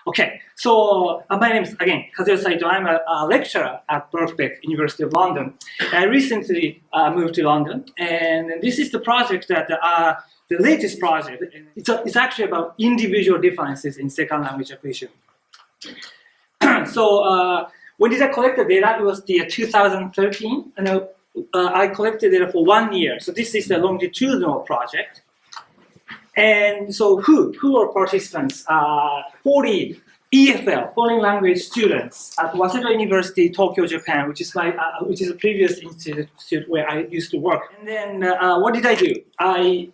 Okay, so my name is, again, Kazuya Saito. I'm a lecturer at Birkbeck, University of London. I recently moved to London, and this is the project that, the latest project. It's actually about individual differences in second language acquisition. So when did I collect the data? It was the 2013, and I collected data for 1 year. So this is the longitudinal project. And so who are participants? 40 EFL, foreign language students at Waseda University, Tokyo, Japan, which is a previous institute where I used to work. And then what did I do? I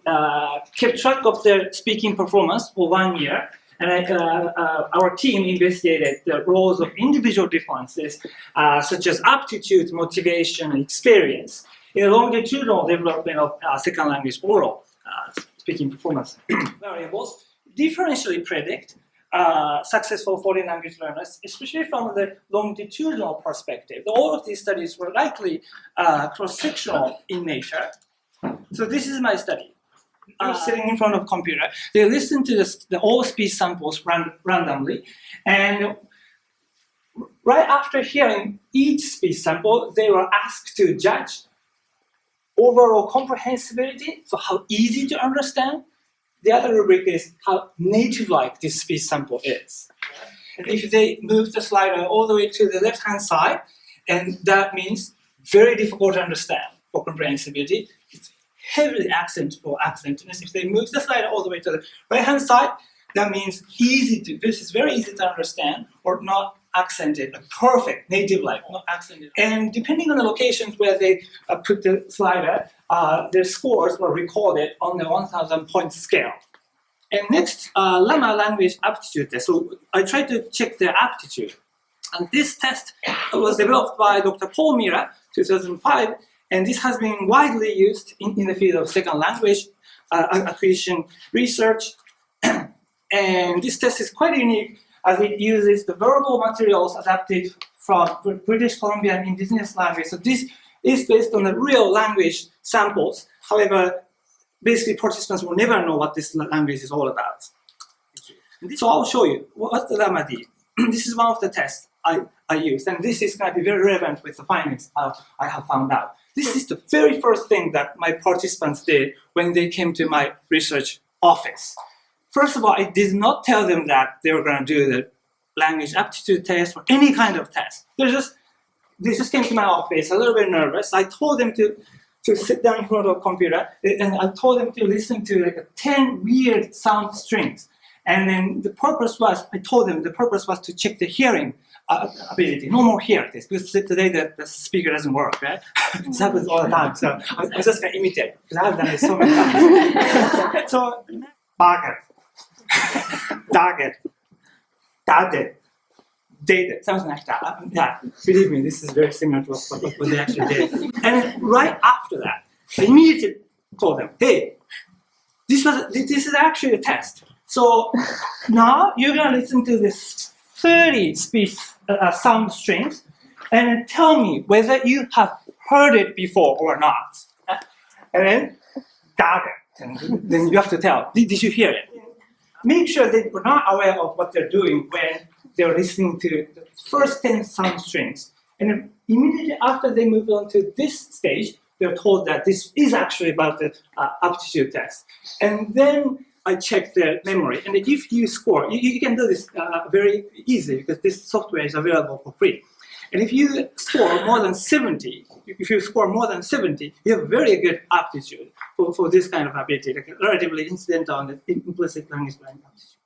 kept track of their speaking performance for 1 year, and our team investigated the roles of individual differences, such as aptitude, motivation, and experience in the longitudinal development of second language oral speaking performance variables. Differentially predict successful foreign language learners, especially from the longitudinal perspective. All of these studies were likely cross-sectional in nature. So this is my study. Sitting in front of a computer, they listen to all speech samples randomly, and right after hearing each speech sample, they were asked to judge overall comprehensibility, so how easy to understand. The other rubric is how native-like this speech sample is. And if they move the slider all the way to the left-hand side, and that means very difficult to understand for comprehensibility. It's heavily accent for accentedness. If they move the slider all the way to the right-hand side, that means this is very easy to understand or not accented, perfect, native-like, not accented. And depending on the locations where they put the slider, their scores were recorded on the 1,000-point scale. And next, LAMMA language aptitude test. So I tried to check their aptitude. And this test was developed by Dr. Paul Meara, 2005, and this has been widely used in the field of second language acquisition research. And this test is quite unique as it uses the verbal materials adapted from British Columbian indigenous language. So this is based on the real language samples. However, basically participants will never know what this language is all about. So I'll show you what the LAMMA did. This is one of the tests I used, and this is going to be very relevant with the findings I have found out. This is the very first thing that my participants did when they came to my research office. First of all, I did not tell them that they were going to do the language aptitude test or any kind of test. They just came to my office a little bit nervous. I told them to sit down in front of a computer, and I told them to listen to like 10 weird sound strings. And then the purpose was, I told them the purpose was to check the hearing ability. No more hear this, because today the speaker doesn't work, right? This happens all the time. So I was just going to imitate, because I've done it so many times. So, target, data, something like that. Yeah, believe me, this is very similar to what they actually did. And right after that, I immediately told them, hey, this is actually a test. So now you're going to listen to this 30 speech sound strings and tell me whether you have heard it before or not. And then, then you have to tell, did you hear it? Make sure they were not aware of what they're doing when they're listening to the first 10 sound strings. And then immediately after they move on to this stage, they're told that this is actually about the aptitude test. And then I check their memory. And if you score, you can do this very easily because this software is available for free. And if you score more than 70, you have very good aptitude for this kind of ability, like relatively incidental and implicit language learning aptitude.